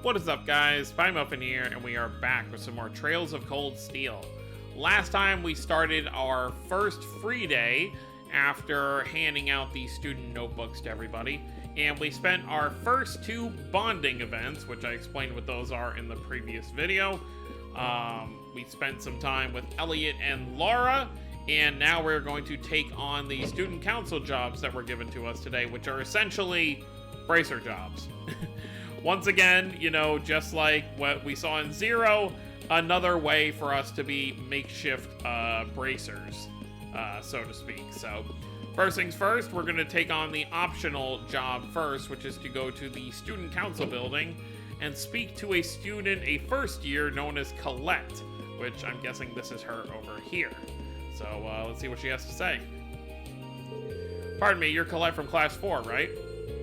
What is up, guys? SpyMuffin here, and we are back with some more Trails of Cold Steel. Last time we started our first free day after handing out the student notebooks to everybody, and we spent our first two bonding events, which I explained what those are in the previous video. We spent some time with Elliot and Laura, and now we're going to take on the student council jobs that were given to us today, which are essentially bracer jobs. Once again, you know, just like what we saw in Zero, another way for us to be makeshift bracers, so to speak. So, first things first, we're going to take on the optional job first, which is to go to the student council building and speak to a student, a first year, known as Colette, which I'm guessing this is her over here. So, let's see what she has to say. Pardon me, you're Colette from Class 4, right?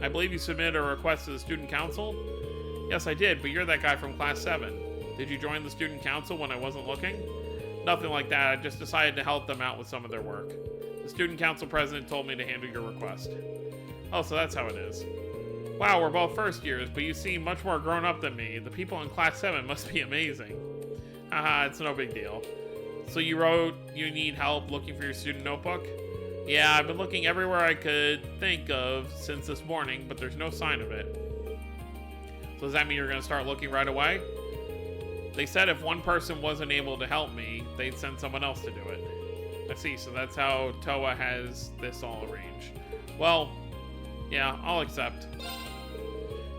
I believe you submitted a request to the student council? Yes, I did, but you're that guy from Class 7. Did you join the student council when I wasn't looking? Nothing like that, I just decided to help them out with some of their work. The student council president told me to handle your request. Oh, so that's how it is. Wow, we're both first years, but you seem much more grown up than me. The people in Class 7 must be amazing. Haha, it's no big deal. So you wrote you need help looking for your student notebook? Yeah, I've been looking everywhere I could think of since this morning, but there's no sign of it. So does that mean you're going to start looking right away? They said if one person wasn't able to help me, they'd send someone else to do it. I see, so that's how Toa has this all arranged. Well, yeah, I'll accept.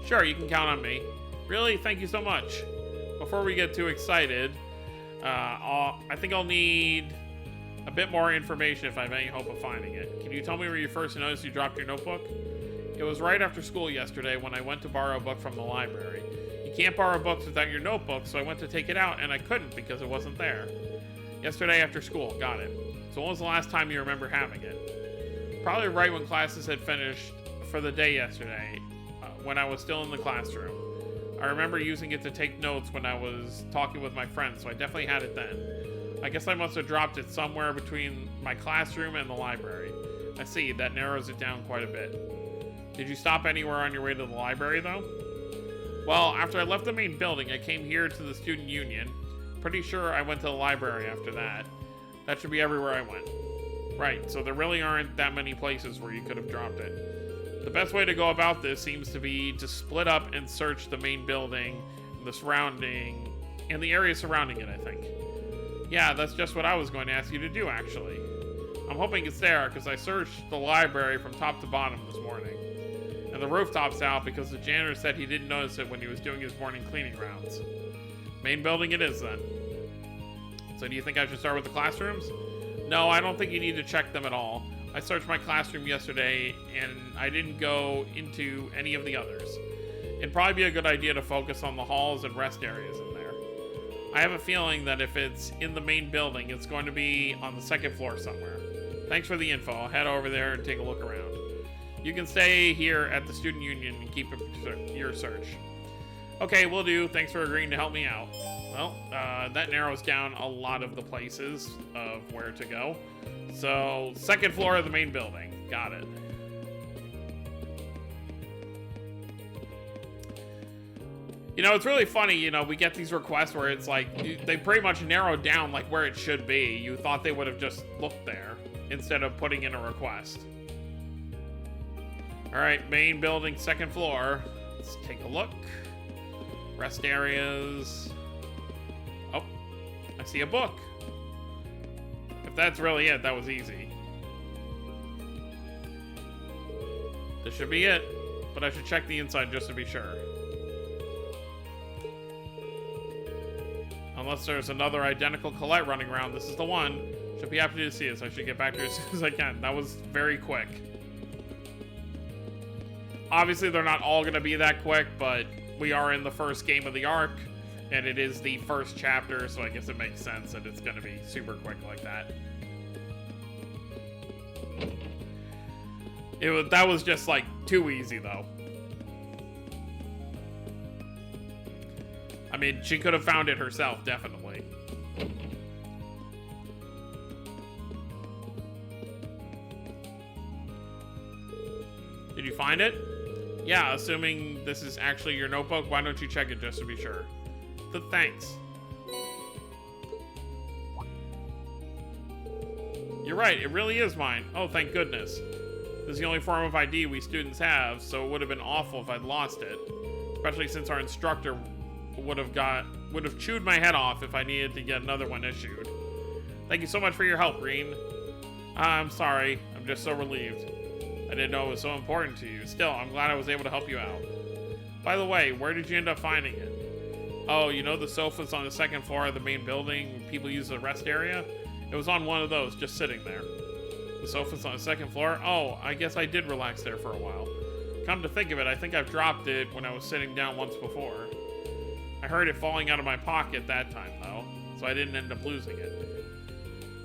Sure, you can count on me. Really? Thank you so much. Before we get too excited, I think I'll need a bit more information if I have any hope of finding it. Can you tell me where you first noticed you dropped your notebook? It was right after school yesterday when I went to borrow a book from the library. You can't borrow books without your notebook, so I went to take it out and I couldn't because it wasn't there. Yesterday after school, got it. So when was the last time you remember having it? Probably right when classes had finished for the day yesterday, when I was still in the classroom. I remember using it to take notes when I was talking with my friends, so I definitely had it then. I guess I must have dropped it somewhere between my classroom and the library. I see, that narrows it down quite a bit. Did you stop anywhere on your way to the library, though? Well, after I left the main building, I came here to the student union. Pretty sure I went to the library after that. That should be everywhere I went. Right, so there really aren't that many places where you could have dropped it. The best way to go about this seems to be to split up and search the main building, the surrounding, and the area surrounding it, I think. Yeah, that's just what I was going to ask you to do, actually. I'm hoping it's there, because I searched the library from top to bottom this morning. And the rooftop's out because the janitor said he didn't notice it when he was doing his morning cleaning rounds. Main building it is, then. So do you think I should start with the classrooms? No, I don't think you need to check them at all. I searched my classroom yesterday, and I didn't go into any of the others. It'd probably be a good idea to focus on the halls and rest areas in there. I have a feeling that if it's in the main building, it's going to be on the second floor somewhere. Thanks for the info. I'll head over there and take a look around. You can stay here at the student union and keep your search. Okay, will do. Thanks for agreeing to help me out. Well, that narrows down a lot of the places of where to go. So, second floor of the main building. Got it. You know, it's really funny, you know, we get these requests where it's like, they pretty much narrowed down like where it should be. You thought they would have just looked there instead of putting in a request. Alright, main building, second floor. Let's take a look. Rest areas. Oh, I see a book. If that's really it, that was easy. This should be it, but I should check the inside just to be sure. Unless there's another identical Colette running around, this is the one. Should be happy to see it, so I should get back to it as soon as I can. That was very quick. Obviously, they're not all going to be that quick, but we are in the first game of the arc, and it is the first chapter, so I guess it makes sense that it's going to be super quick like that. That was just, like, too easy, though. I mean, she could have found it herself, definitely. Did you find it? Yeah, assuming this is actually your notebook, why don't you check it just to be sure? Thanks. You're right, it really is mine. Oh, thank goodness. This is the only form of ID we students have, so it would have been awful if I'd lost it. Especially since our instructor would have chewed my head off if I needed to get another one issued. Thank you so much for your help, Green. I'm sorry, I'm just so relieved. I didn't know it was so important to you. Still, I'm glad I was able to help you out. By the way, where did you end up finding it? Oh, you know the sofas on the second floor of the main building people use as a rest area? It was on one of those, just sitting there. The sofa's on the second floor? Oh, I guess I did relax there for a while. Come to think of it, I think I've dropped it when I was sitting down once before. I heard it falling out of my pocket that time, though, so I didn't end up losing it.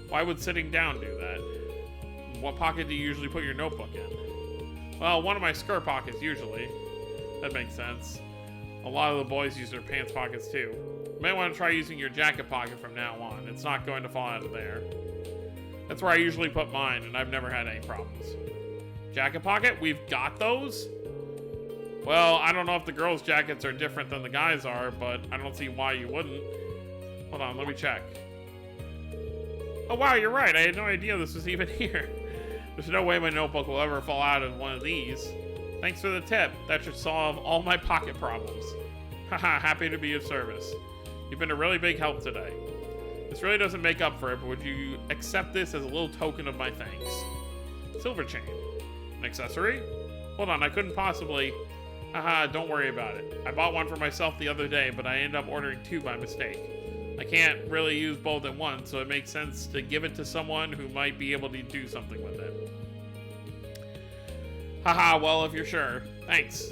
Why would sitting down do that? What pocket do you usually put your notebook in? Well, one of my skirt pockets, usually. That makes sense. A lot of the boys use their pants pockets, too. You might want to try using your jacket pocket from now on. It's not going to fall out of there. That's where I usually put mine, and I've never had any problems. Jacket pocket? We've got those? Well, I don't know if the girls' jackets are different than the guys' are, but I don't see why you wouldn't. Hold on, let me check. Oh wow, you're right. I had no idea this was even here. There's no way my notebook will ever fall out of one of these. Thanks for the tip. That should solve all my pocket problems. Haha, happy to be of service. You've been a really big help today. This really doesn't make up for it, but would you accept this as a little token of my thanks? Silver chain. An accessory? Hold on, I couldn't possibly... Haha, don't worry about it. I bought one for myself the other day, but I ended up ordering two by mistake. I can't really use both at once, so it makes sense to give it to someone who might be able to do something with it. Haha, well, if you're sure. Thanks.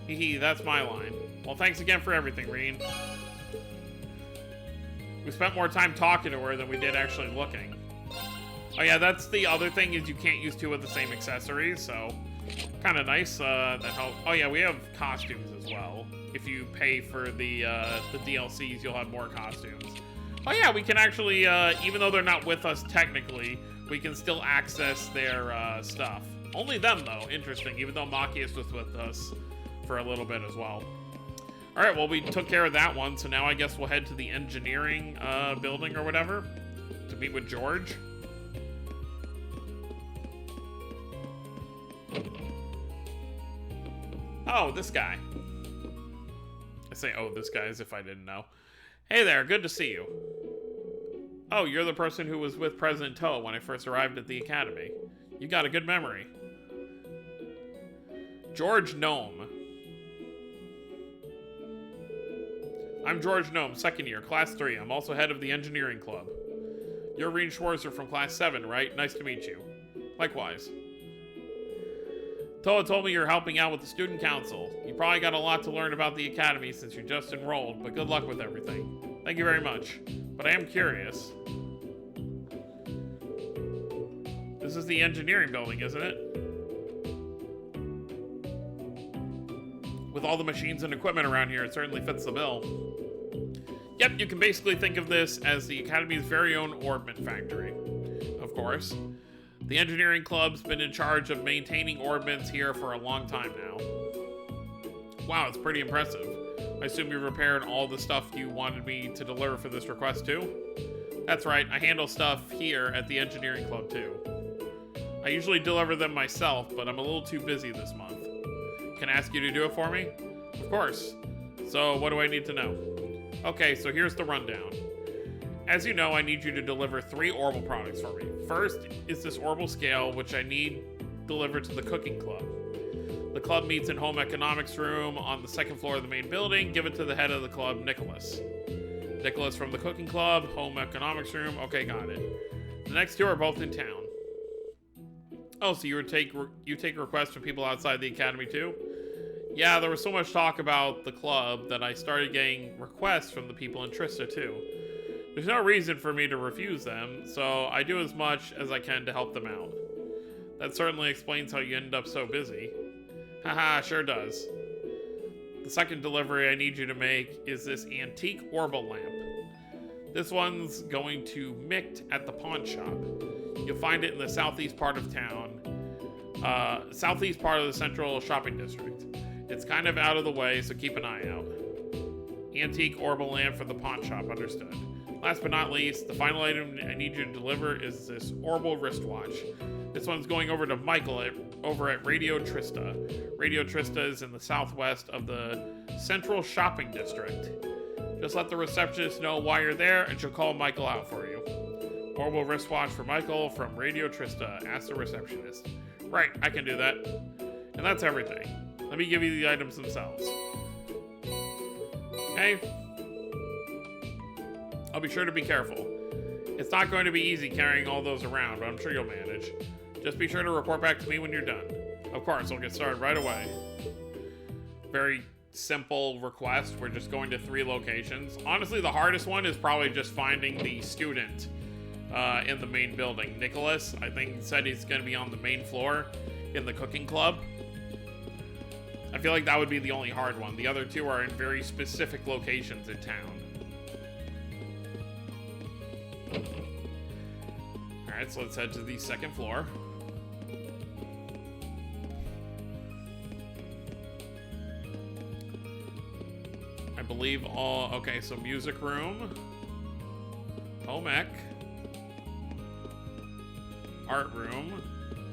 Hehe, that's my line. Well, thanks again for everything, Reen. We spent more time talking to her than we did actually looking. Oh yeah, that's the other thing, is you can't use two of the same accessories, so kind of nice. That helps. Oh yeah, we have costumes as well. If you pay for the DLCs, you'll have more costumes. Oh yeah, we can actually, even though they're not with us technically, we can still access their stuff. Only them though, interesting, even though Machias was with us for a little bit as well. Alright, well we took care of that one, so now I guess we'll head to the engineering building or whatever to meet with George. Oh, this guy. I say, oh, this guy, as if I didn't know. Hey there, good to see you. Oh, you're the person who was with President Toa when I first arrived at the academy. You got a good memory. George Gnome. I'm George Gnome, second year, class 3. I'm also head of the engineering club. You're Reen Schwarzer from class 7, right? Nice to meet you. Likewise. Toa told me you're helping out with the student council. You probably got a lot to learn about the academy since you just enrolled, but good luck with everything. Thank you very much. But I am curious. This is the engineering building, isn't it? With all the machines and equipment around here, it certainly fits the bill. Yep, you can basically think of this as the Academy's very own orbment factory. Of course. The engineering club's been in charge of maintaining orbments here for a long time now. Wow, it's pretty impressive. I assume you repaired all the stuff you wanted me to deliver for this request too? That's right, I handle stuff here at the engineering club too. I usually deliver them myself, but I'm a little too busy this month. Can I ask you to do it for me? Of course. So, what do I need to know? Okay, so here's the rundown. As you know, I need you to deliver 3 Orbital products for me. First is this Orbital scale, which I need delivered to the cooking club. The club meets in home economics room on the 2nd floor of the main building. Give it to the head of the club, Nicholas. Nicholas from the cooking club, home economics room. Okay, got it. The next 2 are both in town. Oh, so you take requests from people outside the academy too? Yeah, there was so much talk about the club that I started getting requests from the people in Trista too. There's no reason for me to refuse them, so I do as much as I can to help them out. That certainly explains how you end up so busy. Haha, sure does. The second delivery I need you to make is this antique Orbital lamp. This one's going to Micht at the pawn shop. You'll find it in the southeast part of town. Southeast part of the central shopping district. It's kind of out of the way, so keep an eye out. Antique orbital lamp for the pawn shop, understood. Last but not least, the final item I need you to deliver is this orbital wristwatch. This one's going over to Michael over at Radio Trista. Radio Trista is in the southwest of the central shopping district. Just let the receptionist know why you're there, and she'll call Michael out for you. Orbital wristwatch for Michael from Radio Trista. Ask the receptionist. Right, I can do that. And that's everything. Let me give you the items themselves. Okay? I'll be sure to be careful. It's not going to be easy carrying all those around, but I'm sure you'll manage. Just be sure to report back to me when you're done. Of course, I'll get started right away. Very simple request. We're just going to 3 locations. Honestly, the hardest one is probably just finding the student in the main building. Nicholas, I think, said he's going to be on the main floor in the cooking club. I feel like that would be the only hard one. The other 2 are in very specific locations in town. Alright, so let's head to the 2nd floor. I believe all... Okay, so music room. Home ec. Art room.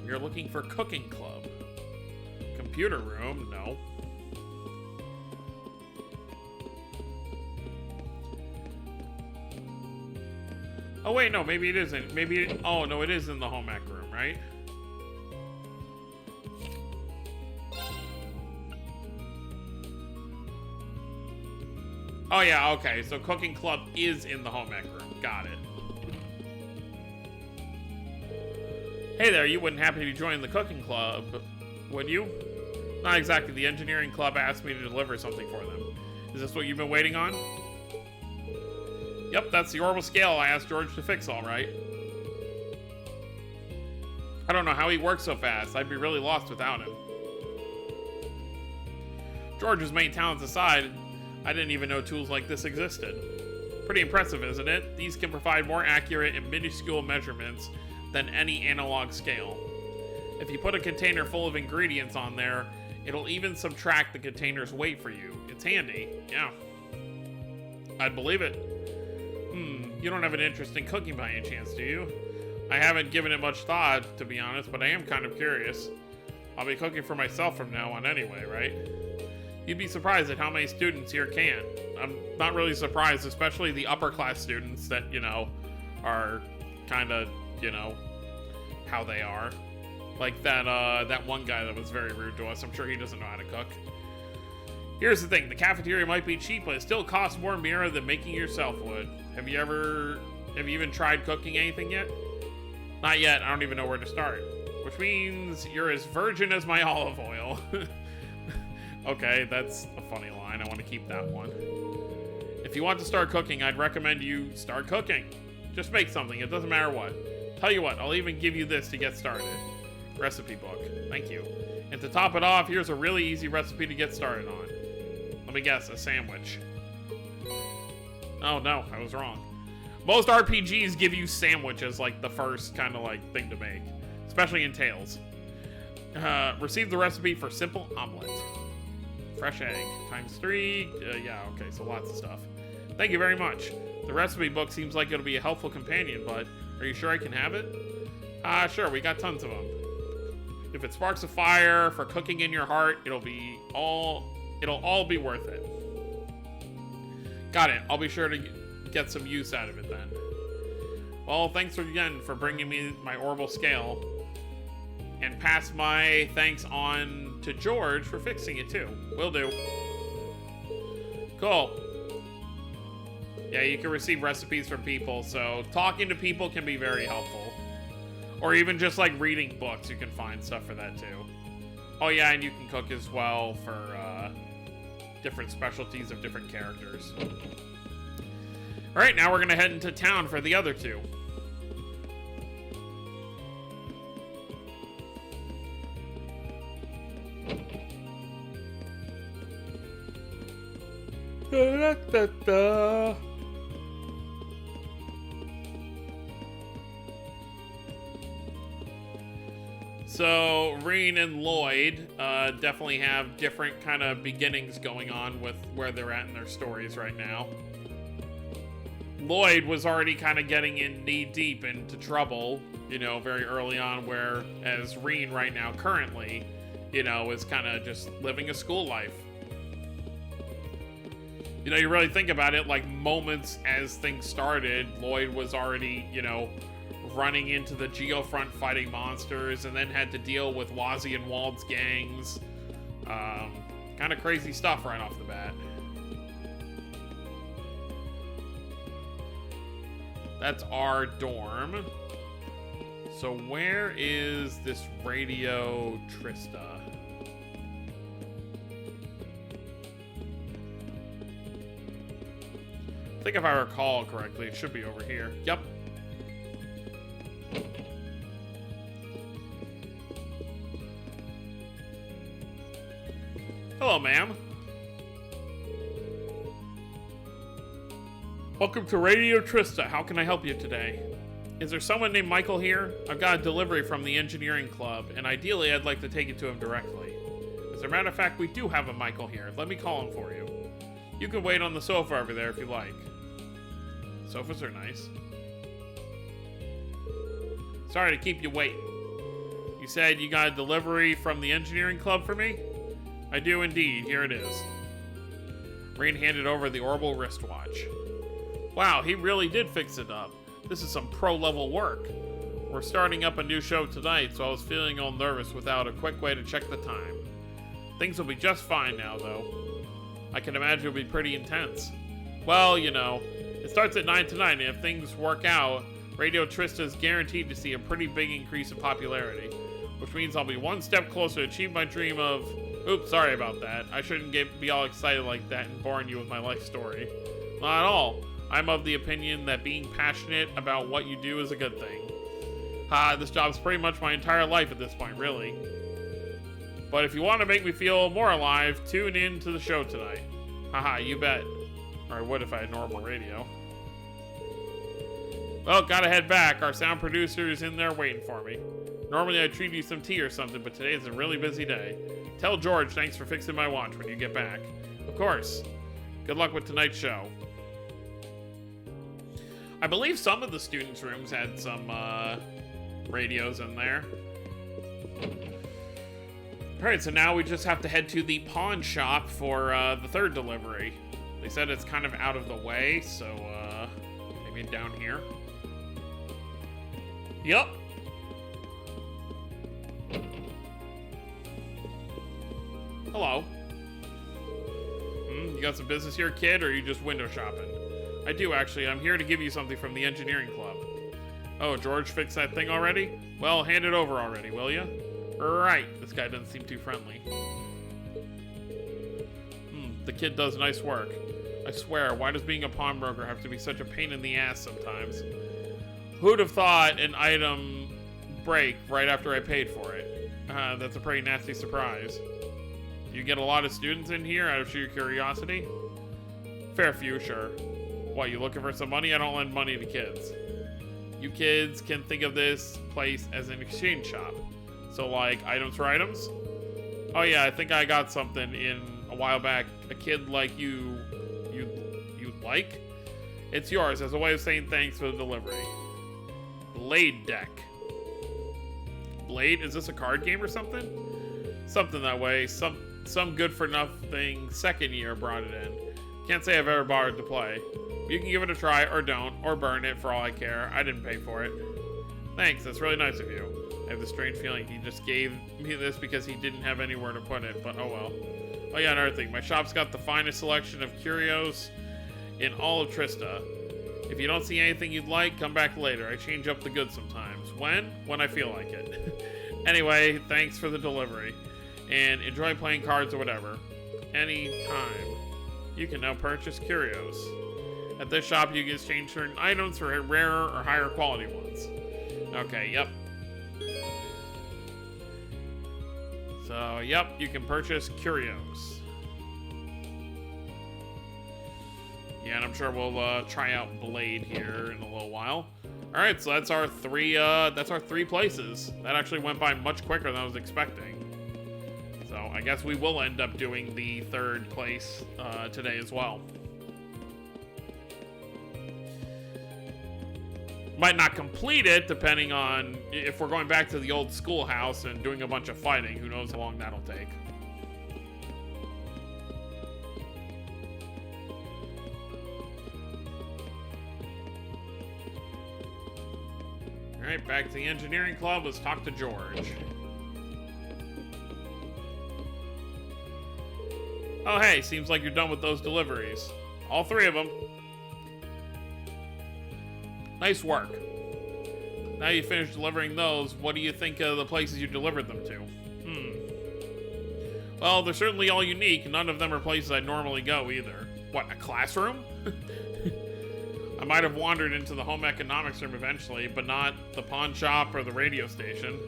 You're looking for cooking club. Computer room, no. Oh wait, no, maybe it isn't. Maybe it, oh no, it is in the home ec room, right? Oh yeah, okay, so cooking club is in the home ec room. Got it. Hey there, you wouldn't happen to be joining the cooking club, would you? Not exactly. The engineering club asked me to deliver something for them. Is this what you've been waiting on? Yep, that's the orbital scale I asked George to fix, all right. I don't know how he works so fast. I'd be really lost without him. George's main talents aside, I didn't even know tools like this existed. Pretty impressive, isn't it? These can provide more accurate and minuscule measurements than any analog scale. If you put a container full of ingredients on there, it'll even subtract the container's weight for you. It's handy, yeah. I'd believe it. You don't have an interest in cooking by any chance, do you? I haven't given it much thought, to be honest, but I am kind of curious. I'll be cooking for myself from now on anyway, right? You'd be surprised at how many students here can. I'm not really surprised, especially the upper class students that, you know, are kind of, you know, how they are. Like that one guy that was very rude to us. I'm sure he doesn't know how to cook. Here's the thing, the cafeteria might be cheap, but it still costs more Mira than making yourself would. Have you even tried cooking anything yet? Not yet, I don't even know where to start. Which means you're as virgin as my olive oil. Okay, that's a funny line, I want to keep that one. If you want to start cooking, I'd recommend you start cooking. Just make something, it doesn't matter what. Tell you what, I'll even give you this to get started. Recipe book, thank you. And to top it off, here's a really easy recipe to get started on. Let me guess, a sandwich. Oh no, I was wrong. Most RPGs give you sandwiches like the first kind of like thing to make, especially in Tales. Receive the recipe for simple omelet. Fresh egg, ×3, yeah, okay, so lots of stuff. Thank you very much. The recipe book seems like it'll be a helpful companion, but are you sure I can have it? Sure, we got tons of them. If it sparks a fire for cooking in your heart, it'll all be worth it. Got it. I'll be sure to get some use out of it then. Well, thanks again for bringing me my orbital scale. And pass my thanks on to George for fixing it too. Will do. Cool. Yeah, you can receive recipes from people, so talking to people can be very helpful. Or even just like reading books, you can find stuff for that too. Oh yeah, and you can cook as well for different specialties of different characters. Alright, now we're gonna head into town for the other 2. Da, da, da. So, Reen and Lloyd definitely have different kind of beginnings going on with where they're at in their stories right now. Lloyd was already kind of getting in knee-deep into trouble, you know, very early on, whereas Reen right now, currently, you know, is kind of just living a school life. You know, you really think about it, like, moments as things started, Lloyd was already, you know, running into the Geofront fighting monsters, and then had to deal with Wazzy and Wald's gangs. Kind of crazy stuff right off the bat. That's our dorm. So where is this Radio Trista? I think if I recall correctly, it should be over here. Yep. Hello, ma'am. Welcome to Radio Trista. How can I help you today? Is there someone named Michael here? I've got a delivery from the engineering club, and ideally I'd like to take it to him directly. As a matter of fact, we do have a Michael here. Let me call him for you. You can wait on the sofa over there if you like. Sofas are nice. Sorry to keep you waiting. You said you got a delivery from the engineering club for me? I do indeed. Here it is. Rain handed over the Orbital wristwatch. Wow, he really did fix it up. This is some pro-level work. We're starting up a new show tonight, so I was feeling all nervous without a quick way to check the time. Things will be just fine now, though. I can imagine it'll be pretty intense. Well, you know, it starts at 9 tonight, and if things work out, Radio Trista is guaranteed to see a pretty big increase in popularity, which means I'll be one step closer to achieve my dream of... Oops, sorry about that. I shouldn't be all excited like that and boring you with my life story. Not at all. I'm of the opinion that being passionate about what you do is a good thing. This job's pretty much my entire life at this point, really. But if you want to make me feel more alive, tune in to the show tonight. Haha, you bet. Or I would if I had normal radio. Well, gotta head back. Our sound producer is in there waiting for me. Normally I'd treat you some tea or something, but today is a really busy day. Tell George thanks for fixing my watch when you get back. Of course. Good luck with tonight's show. I believe some of the students' rooms had some radios in there. Alright, so now we just have to head to the pawn shop for the third delivery. They said it's kind of out of the way, so maybe down here. Yup. Hello. You got some business here, kid, or are you just window shopping? I do, actually. I'm here to give you something from the engineering club. Oh, George fixed that thing already? Well, hand it over already, will you? Right. This guy doesn't seem too friendly. The kid does nice work. I swear, why does being a pawnbroker have to be such a pain in the ass sometimes? Who'd have thought an item break right after I paid for it? That's a pretty nasty surprise. You get a lot of students in here out of sheer curiosity? Fair few, sure. What, you looking for some money? I don't lend money to kids. You kids can think of this place as an exchange shop. So, like, items for items? Oh yeah, I think I got something in a while back. A kid like you like? It's yours as a way of saying thanks for the delivery. Blade deck. Blade? Is this a card game or something? Something that way. Some good-for-nothing second year brought it in. Can't say I've ever bothered to play. You can give it a try, or don't, or burn it for all I care. I didn't pay for it. Thanks, that's really nice of you. I have the strange feeling he just gave me this because he didn't have anywhere to put it, but oh well. Oh yeah, another thing. My shop's got the finest selection of curios in all of Trista. If you don't see anything you'd like, come back later. I change up the goods sometimes. When? When I feel like it. Anyway, thanks for the delivery. And enjoy playing cards or whatever. Anytime. You can now purchase curios. At this shop, you can exchange certain items for rarer or higher quality ones. Okay, yep. So, yep, you can purchase curios. Yeah, and I'm sure we'll try out Blade here in a little while. All right, so that's our three places. That actually went by much quicker than I was expecting. So I guess we will end up doing the third place today as well. Might not complete it, depending on if we're going back to the old schoolhouse and doing a bunch of fighting. Who knows how long that'll take. Alright, back to the engineering club. Let's talk to George. Oh, hey, seems like you're done with those deliveries. All three of them. Nice work. Now you finished delivering those, what do you think of the places you delivered them to? Well, they're certainly all unique. None of them are places I'd normally go either. What, a classroom? I might have wandered into the home economics room eventually, but not the pawn shop or the radio station.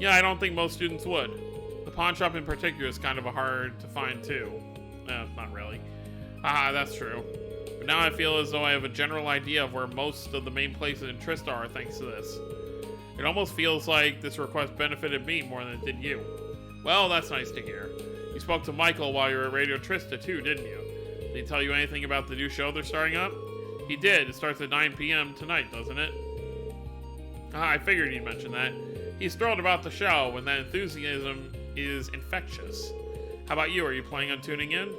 Yeah, I don't think most students would. The pawn shop in particular is kind of hard to find too. Not really. Haha, that's true. But now I feel as though I have a general idea of where most of the main places in Trista are thanks to this. It almost feels like this request benefited me more than it did you. Well, that's nice to hear. You spoke to Michael while you were at Radio Trista too, didn't you? Did he tell you anything about the new show they're starting up? He did. It starts at 9 p.m. tonight, doesn't it? I figured he'd mention that. He's thrilled about the show, and that enthusiasm is infectious. How about you? Are you planning on tuning in?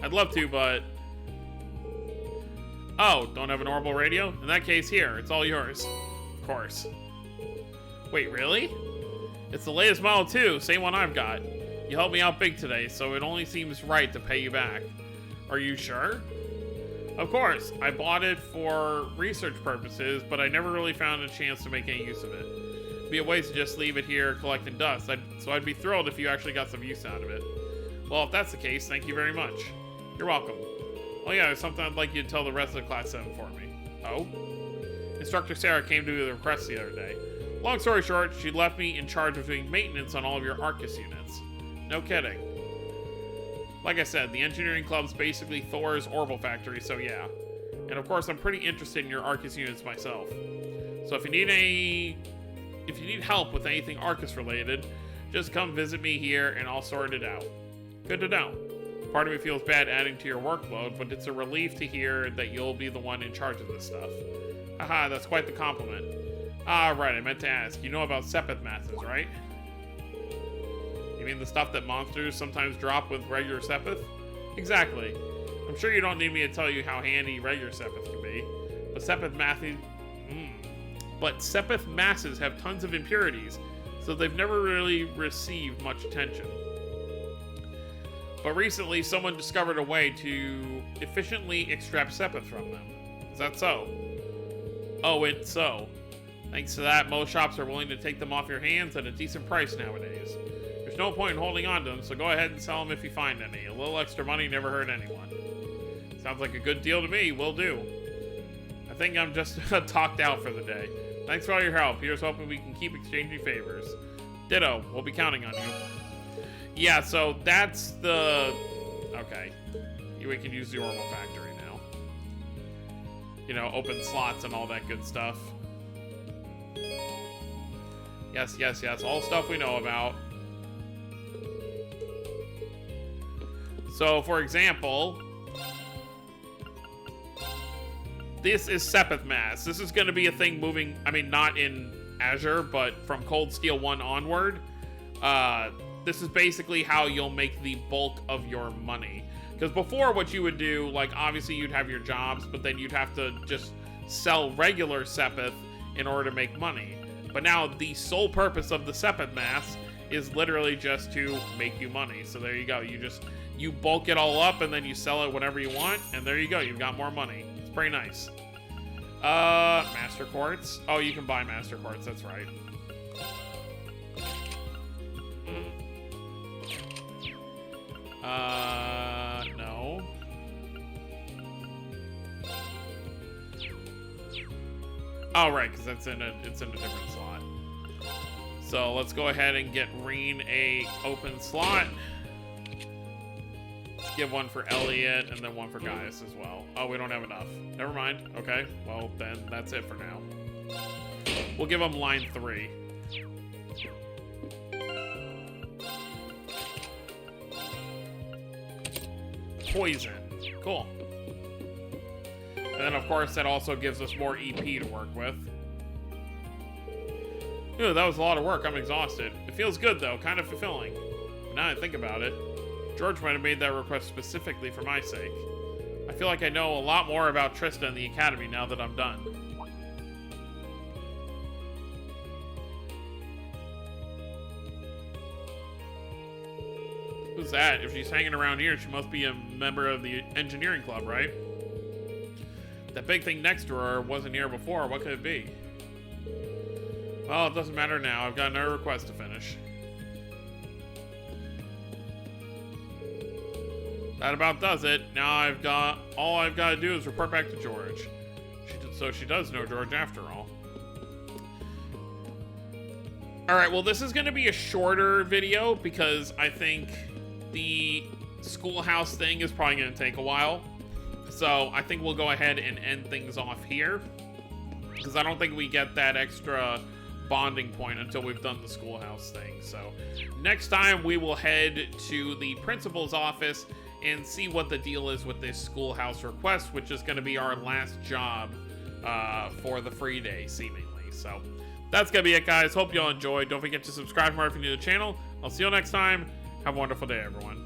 I'd love to, but... Oh, don't have a normal radio? In that case, here. It's all yours. Of course. Wait, really? It's the latest model, too. Same one I've got. You helped me out big today, so it only seems right to pay you back. Are you sure? Of course. I bought it for research purposes, but I never really found a chance to make any use of it. It'd be a waste to just leave it here collecting dust, so I'd be thrilled if you actually got some use out of it. Well, if that's the case, thank you very much. You're welcome. Oh yeah, there's something I'd like you to tell the rest of Class 7 for me. Oh? Instructor Sarah came to do the request the other day. Long story short, she left me in charge of doing maintenance on all of your Arcus units. No kidding. Like I said, the engineering club's basically Thor's Orbital factory, so yeah. And of course, I'm pretty interested in your Arcus units myself. So if you need help with anything Arcus related, just come visit me here and I'll sort it out. Good to know. Part of me feels bad adding to your workload, but it's a relief to hear that you'll be the one in charge of this stuff. Haha, that's quite the compliment. Ah, right, I meant to ask. You know about Sepith masses, right? You mean the stuff that monsters sometimes drop with regular Sepith? Exactly. I'm sure you don't need me to tell you how handy regular Sepith can be, but Sepith masses have tons of impurities, so they've never really received much attention. But recently, someone discovered a way to efficiently extract Sepith from them. Is that so? Oh, it's so. Thanks to that, most shops are willing to take them off your hands at a decent price nowadays. There's no point in holding on to them, so go ahead and sell them if you find any. A little extra money never hurt anyone. Sounds like a good deal to me. Will do. I think I'm just talked out for the day. Thanks for all your help. Here's hoping we can keep exchanging favors. Ditto. We'll be counting on you. Yeah, so that's the... Okay. We can use the Orbital factory now. You know, open slots and all that good stuff. Yes, yes, yes. All stuff we know about. So, for example... This is Sepith Mass. This is going to be a thing moving... I mean, not in Azure, but from Cold Steel 1 onward. This is basically how you'll make the bulk of your money. Because before, what you would do, like, obviously you'd have your jobs, but then you'd have to just sell regular Sepith in order to make money. But now, the sole purpose of the Sepith Mass is literally just to make you money. So there you go. You bulk it all up, and then you sell it whenever you want, and there you go. You've got more money. It's pretty nice. Master Quartz. Oh, you can buy Master Quartz. That's right. No. Oh, right, because it's in a different slot. So let's go ahead and get Reen a open slot. Let's give one for Elliot and then one for Gaius as well. Oh, we don't have enough. Never mind. Okay, well then that's it for now. We'll give him line 3. Poison. Cool. And then, of course, that also gives us more EP to work with. Ooh, that was a lot of work. I'm exhausted. It feels good, though. Kind of fulfilling. But now that I think about it, George might have made that request specifically for my sake. I feel like I know a lot more about Trista and the Academy now that I'm done. Who's that? If she's hanging around here, she must be a member of the engineering club, right? That big thing next to her wasn't here before. What could it be? Well, it doesn't matter now. I've got another request to finish. That about does it. Now all I've got to do is report back to George. So she does know George after all. Alright, well this is going to be a shorter video because I think the schoolhouse thing is probably going to take a while. So I think we'll go ahead and end things off here. Because I don't think we get that extra bonding point until we've done the schoolhouse thing. So next time we will head to the principal's office and see what the deal is with this schoolhouse request, which is going to be our last job for the free day, seemingly. So that's going to be it, guys. Hope you all enjoyed. Don't forget to subscribe more if you're new to the channel. I'll see you all next time. Have a wonderful day, everyone.